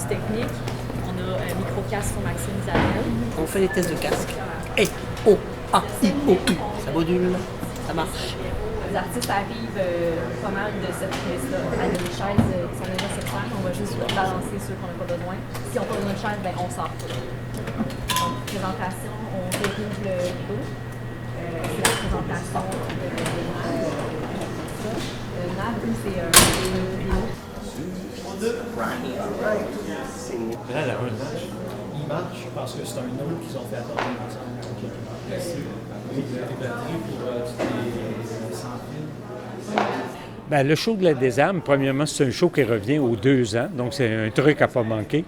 technique. On a micro-casque pour Maxime Isabelle. On fait les tests de casque. Et O, A, I, O, U. Ça module, ça marche. Les artistes arrivent pas mal de cette pièce-là avec des chaises qui sont déjà sur scène. On va juste balancer ceux qu'on n'a pas besoin. Si on n'a pas besoin de chaise, ben on sort. Donc, présentation, on dérive le rideau. C'est la présentation de NAB. NAB, c'est un rideau. Là, la relâche, il marche parce que c'est un nœud qu'ils ont fait attendre ensemble. Les batteries pour les sans fil. Bien, le show de la Désarme, premièrement, c'est un show qui revient aux 2 ans, donc c'est un truc à ne pas manquer.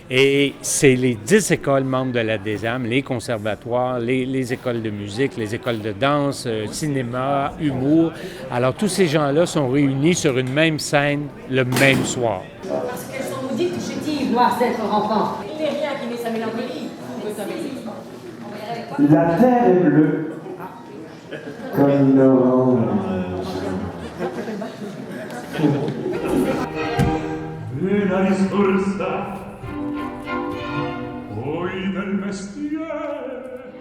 Et c'est les 10 écoles membres de la Désarme, les conservatoires, les écoles de musique, les écoles de danse, cinéma, humour. Alors, tous ces gens-là sont réunis sur une même scène le même soir. Parce qu'elles sont maudites chétives, moi, cette enfant. Il n'est rien qui met sa mélancolie. La terre est bleue comme l'orange. La risposta poi del mestiere.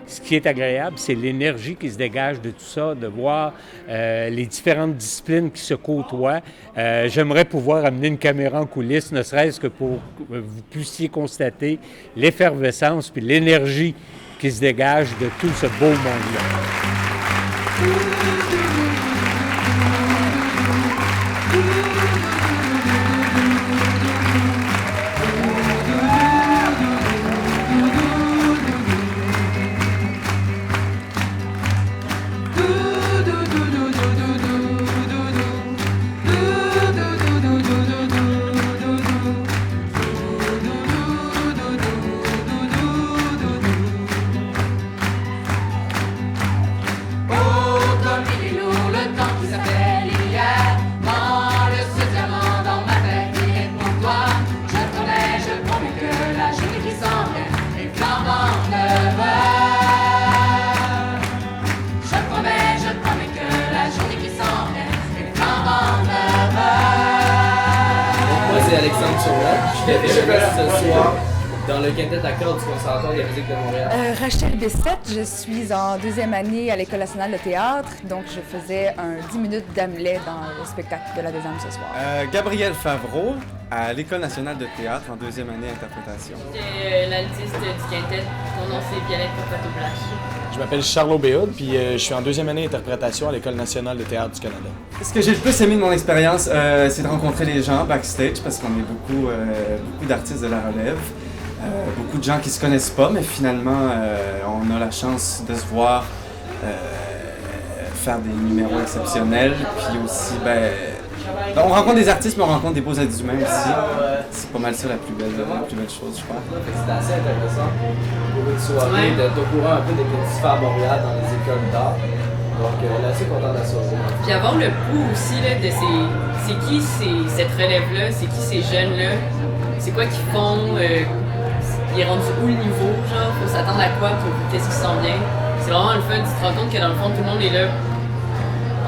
Ce qui est agréable, c'est l'énergie qui se dégage de tout ça, de voir les différentes disciplines qui se côtoient. J'aimerais pouvoir amener une caméra en coulisses, ne serait-ce que pour que vous puissiez constater l'effervescence puis l'énergie qui se dégage de tout ce beau monde-là. Alexandre Surratt. Je suis ce soir dans le quintet à cordes du Conservatoire de musique de Montréal. Rachel Bessette, je suis en 2e année à l'École nationale de théâtre, donc je faisais un 10 minutes d'Hamlet dans le spectacle de la Désarme ce soir. Gabriel Favreau, à l'École nationale de théâtre en 2e année interprétation. L'altiste du quintet, mon nom c'est Violette Portato-Blache. Je m'appelle Charles Béhoud, puis je suis en 2e année interprétation à l'École nationale de théâtre du Canada. Ce que j'ai le plus aimé de mon expérience, c'est de rencontrer les gens backstage, parce qu'on est beaucoup d'artistes de la relève. Beaucoup de gens qui se connaissent pas, mais finalement, on a la chance de se voir faire des numéros exceptionnels. Puis aussi, on rencontre des artistes, mais on rencontre des beaux êtres humains aussi. C'est pas mal ça la plus belle chose, je crois. C'était assez intéressant pour une soirée d'être au courant un peu des petits faire à Montréal dans les écoles d'art. Donc, on est assez content de la soirée. Puis avoir le pouls aussi là, de c'est qui cette relève-là, c'est qui ces jeunes-là, c'est quoi qu'ils font. Il est rendu où le niveau, genre, faut s'attendre à quoi pour qu'est-ce qui s'en vient. C'est vraiment le fun, tu te rends compte que dans le fond, tout le monde est là.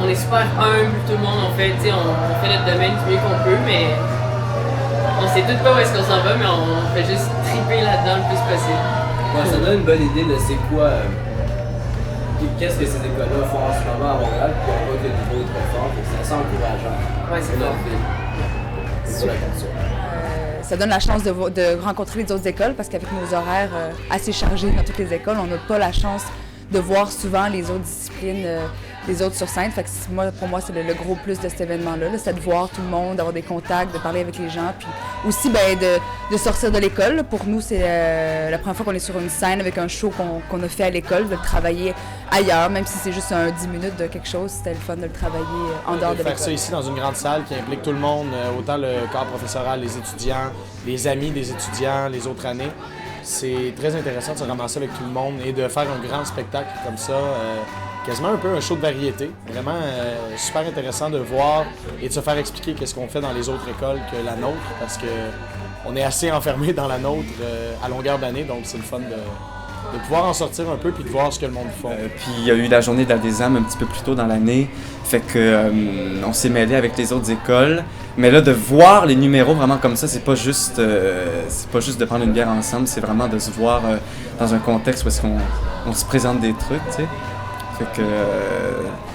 On est super humble, tout le monde, en fait, tu sais, on fait notre domaine du mieux qu'on peut, mais on sait tout pas où est-ce qu'on s'en va, mais on fait juste triper là-dedans le plus possible. Ouais, ça donne une bonne idée de c'est quoi, qu'est-ce que ces écoles-là font en ce moment à Montréal, puis on voit que le niveau est très fort, donc c'est assez encourageant. Ouais, c'est leur ville. C'est la culture. Ça donne la chance de rencontrer les autres écoles parce qu'avec nos horaires assez chargés dans toutes les écoles, on n'a pas la chance de voir souvent les autres disciplines, les autres sur scène. Fait que pour moi, c'est le gros plus de cet événement-là, c'est de voir tout le monde, d'avoir des contacts, de parler avec les gens, puis aussi de sortir de l'école. Pour nous, c'est la première fois qu'on est sur une scène avec un show qu'on a fait à l'école, de le travailler ailleurs, même si c'est juste un 10 minutes de quelque chose, c'était le fun de le travailler en dehors de l'école. Faire ça ici dans une grande salle qui implique tout le monde, autant le corps professoral, les étudiants, les amis des étudiants, les autres années. C'est très intéressant de se ramasser avec tout le monde et de faire un grand spectacle comme ça, quasiment un peu un show de variété. Vraiment super intéressant de voir et de se faire expliquer qu'est-ce qu'on fait dans les autres écoles que la nôtre, parce que on est assez enfermé dans la nôtre à longueur d'année, donc c'est le fun de pouvoir en sortir un peu puis de voir ce que le monde font. Puis il y a eu la journée de la Désame un petit peu plus tôt dans l'année, fait que on s'est mêlé avec les autres écoles. Mais là, de voir les numéros vraiment comme ça, c'est pas juste de prendre une bière ensemble, c'est vraiment de se voir dans un contexte où est-ce qu'on se présente des trucs, tu sais. Fait que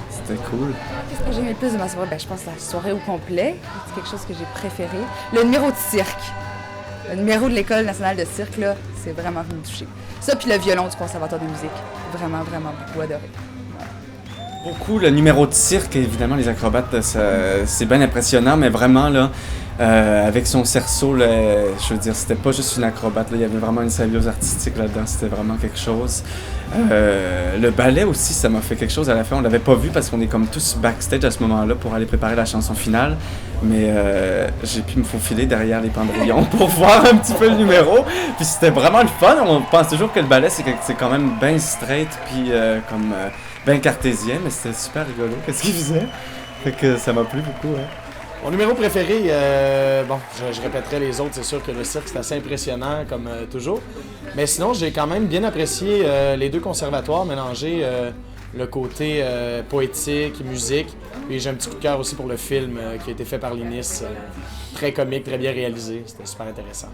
c'était cool. Qu'est-ce que j'ai aimé le plus de ma soirée? Je pense que la soirée au complet, c'est quelque chose que j'ai préféré. Le numéro de cirque. Le numéro de l'École nationale de cirque, là, c'est vraiment venu me toucher. Ça, puis le violon du Conservatoire de musique. Vraiment, vraiment beaucoup adoré. Beaucoup, le numéro de cirque, évidemment, les acrobates, c'est bien impressionnant, mais vraiment, là, avec son cerceau, là, je veux dire, c'était pas juste une acrobate, là, il y avait vraiment une symbiose artistique là-dedans, c'était vraiment quelque chose. Le ballet aussi, ça m'a fait quelque chose à la fin, on l'avait pas vu parce qu'on est comme tous backstage à ce moment-là pour aller préparer la chanson finale, mais j'ai pu me faufiler derrière les pendrillons pour voir un petit peu le numéro, puis c'était vraiment le fun, on pense toujours que le ballet, c'est quand même bien straight, puis comme... bien cartésien, mais c'était super rigolo. Qu'est-ce qu'il faisait? Fait que ça m'a plu beaucoup. Hein. Mon numéro préféré, je répéterai les autres, c'est sûr que le cirque c'est assez impressionnant comme toujours. Mais sinon, j'ai quand même bien apprécié les deux conservatoires, mélanger le côté poétique, musique. Puis j'ai un petit coup de cœur aussi pour le film qui a été fait par l'INIS. Très comique, très bien réalisé. C'était super intéressant.